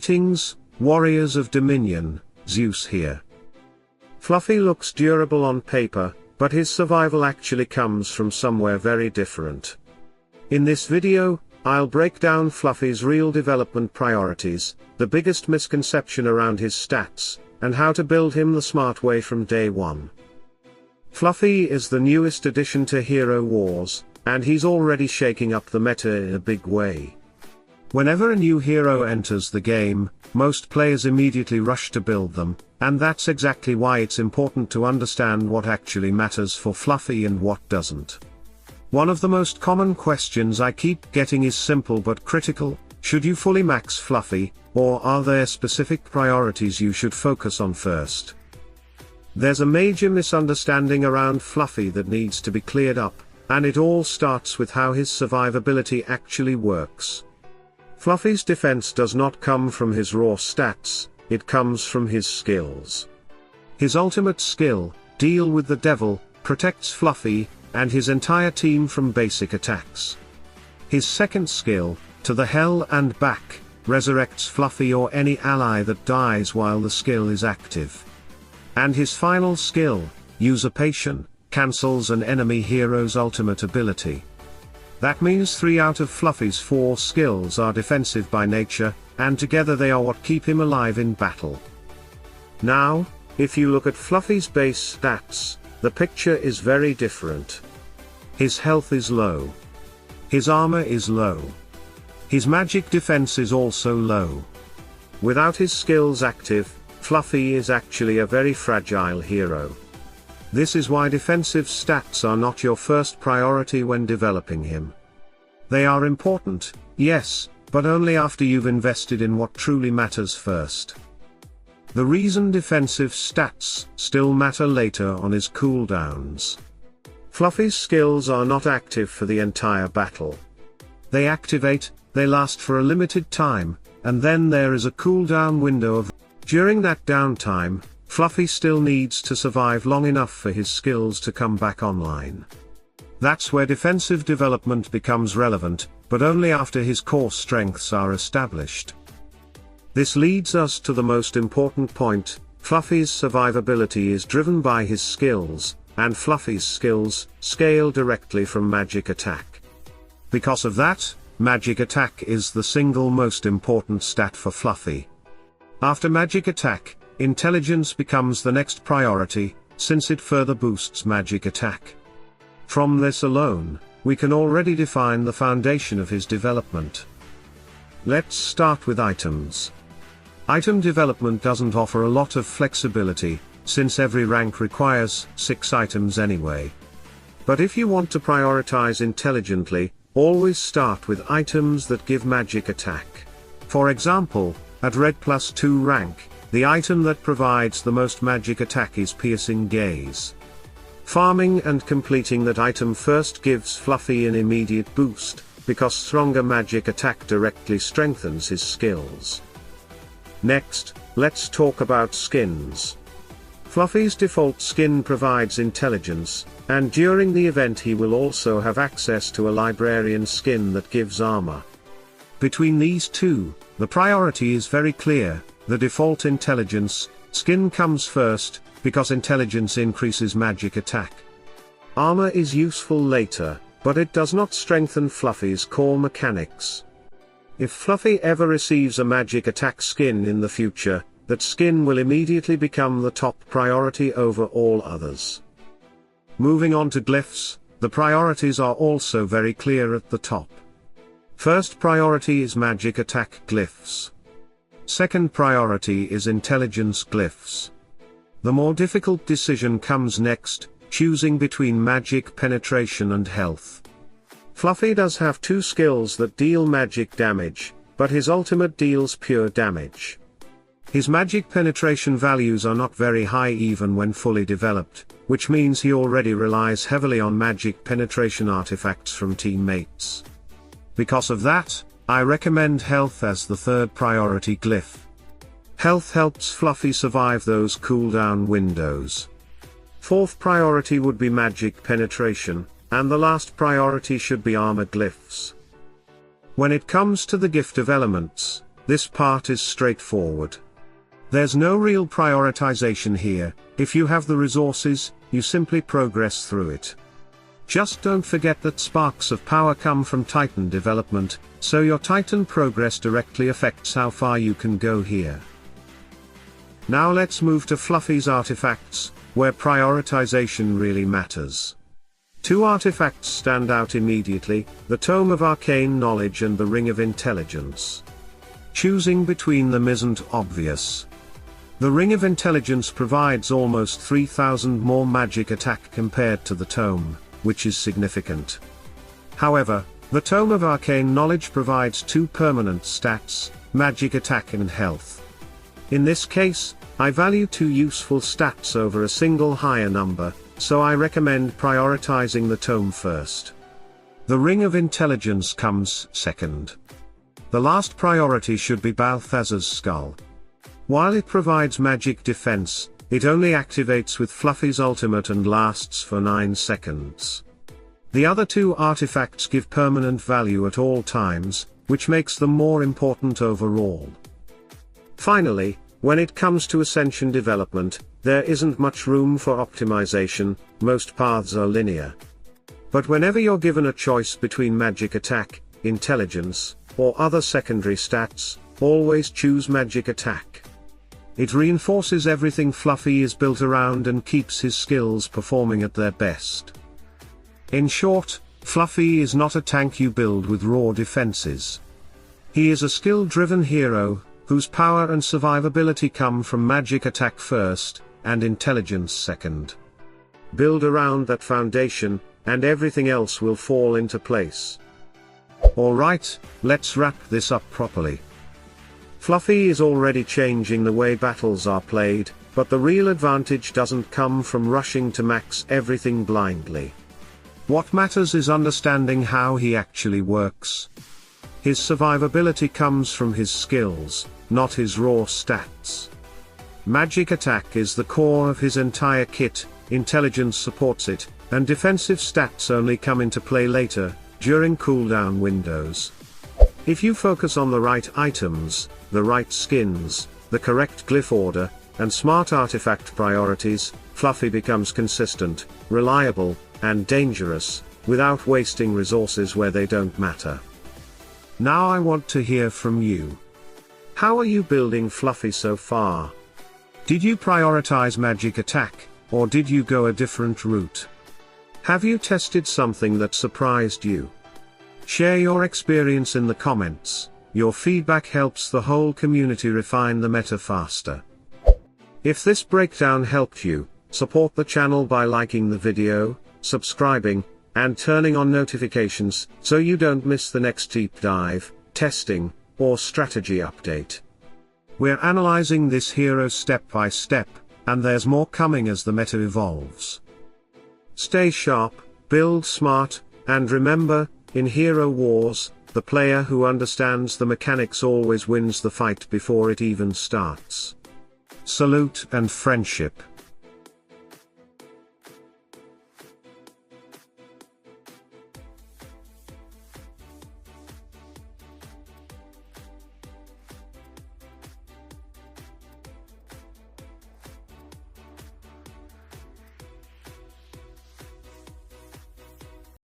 Greetings, warriors of Dominion, Zeus here. Fluffy looks durable on paper, but his survival actually comes from somewhere very different. In this video, I'll break down Fluffy's real development priorities, the biggest misconception around his stats, and how to build him the smart way from day one. Fluffy is the newest addition to Hero Wars, and he's already shaking up the meta in a big way. Whenever a new hero enters the game, most players immediately rush to build them, and that's exactly why it's important to understand what actually matters for Fluffy and what doesn't. One of the most common questions I keep getting is simple but critical: should you fully max Fluffy, or are there specific priorities you should focus on first? There's a major misunderstanding around Fluffy that needs to be cleared up, and it all starts with how his survivability actually works. Fluffy's defense does not come from his raw stats, it comes from his skills. His ultimate skill, Deal with the Devil, protects Fluffy and his entire team from basic attacks. His second skill, To the Hell and Back, resurrects Fluffy or any ally that dies while the skill is active. And his final skill, Usurpation, cancels an enemy hero's ultimate ability. That means 3 out of Fluffy's 4 skills are defensive by nature, and together they are what keep him alive in battle. Now, if you look at Fluffy's base stats, the picture is very different. His health is low. His armor is low. His magic defense is also low. Without his skills active, Fluffy is actually a very fragile hero. This is why defensive stats are not your first priority when developing him. They are important, yes, but only after you've invested in what truly matters first. The reason defensive stats still matter later on is cooldowns. Fluffy's skills are not active for the entire battle. They activate, they last for a limited time, and then there is a cooldown window of. During that downtime, Fluffy still needs to survive long enough for his skills to come back online. That's where defensive development becomes relevant, but only after his core strengths are established. This leads us to the most important point: Fluffy's survivability is driven by his skills, and Fluffy's skills scale directly from magic attack. Because of that, magic attack is the single most important stat for Fluffy. After magic attack, intelligence becomes the next priority, since it further boosts magic attack. From this alone, we can already define the foundation of his development. Let's start with items. Item development doesn't offer a lot of flexibility, since every rank requires 6 items anyway. But if you want to prioritize intelligently, always start with items that give magic attack. For example, at Red +2 rank, the item that provides the most magic attack is Piercing Gaze. Farming and completing that item first gives Fluffy an immediate boost, because stronger magic attack directly strengthens his skills. Next, let's talk about skins. Fluffy's default skin provides intelligence, and during the event he will also have access to a librarian skin that gives armor. Between these two, the priority is very clear. The default intelligence skin comes first, because intelligence increases magic attack. Armor is useful later, but it does not strengthen Fluffy's core mechanics. If Fluffy ever receives a magic attack skin in the future, that skin will immediately become the top priority over all others. Moving on to glyphs, the priorities are also very clear at the top. First priority is magic attack glyphs. Second priority is intelligence glyphs. The more difficult decision comes next, choosing between magic penetration and health. Fluffy does have 2 skills that deal magic damage, but his ultimate deals pure damage. His magic penetration values are not very high even when fully developed, which means he already relies heavily on magic penetration artifacts from teammates. Because of that, I recommend health as the third priority glyph. Health helps Fluffy survive those cooldown windows. Fourth priority would be magic penetration, and the last priority should be armor glyphs. When it comes to the gift of elements, this part is straightforward. There's no real prioritization here. If you have the resources, you simply progress through it. Just don't forget that sparks of power come from Titan development, so your Titan progress directly affects how far you can go here. Now let's move to Fluffy's artifacts, where prioritization really matters. Two artifacts stand out immediately, the Tome of Arcane Knowledge and the Ring of Intelligence. Choosing between them isn't obvious. The Ring of Intelligence provides almost 3,000 more magic attack compared to the Tome, which is significant. However, the Tome of Arcane Knowledge provides two permanent stats, magic attack and health. In this case, I value two useful stats over a single higher number, so I recommend prioritizing the Tome first. The Ring of Intelligence comes second. The last priority should be Balthazar's Skull. While it provides magic defense, it only activates with Fluffy's ultimate and lasts for 9 seconds. The other two artifacts give permanent value at all times, which makes them more important overall. Finally, when it comes to Ascension development, there isn't much room for optimization, most paths are linear. But whenever you're given a choice between magic attack, intelligence, or other secondary stats, always choose magic attack. It reinforces everything Fluffy is built around and keeps his skills performing at their best. In short, Fluffy is not a tank you build with raw defenses. He is a skill-driven hero, whose power and survivability come from magic attack first, and intelligence second. Build around that foundation, and everything else will fall into place. Alright, let's wrap this up properly. Fluffy is already changing the way battles are played, but the real advantage doesn't come from rushing to max everything blindly. What matters is understanding how he actually works. His survivability comes from his skills, not his raw stats. Magic attack is the core of his entire kit, intelligence supports it, and defensive stats only come into play later, during cooldown windows. If you focus on the right items, the right skins, the correct glyph order, and smart artifact priorities, Fluffy becomes consistent, reliable, and dangerous, without wasting resources where they don't matter. Now I want to hear from you. How are you building Fluffy so far? Did you prioritize magic attack, or did you go a different route? Have you tested something that surprised you? Share your experience in the comments. Your feedback helps the whole community refine the meta faster. If this breakdown helped you, support the channel by liking the video, subscribing, and turning on notifications so you don't miss the next deep dive, testing, or strategy update. We're analyzing this hero step by step, and there's more coming as the meta evolves. Stay sharp, build smart, and remember, in hero wars, the player who understands the mechanics always wins the fight before it even starts. Salute and friendship.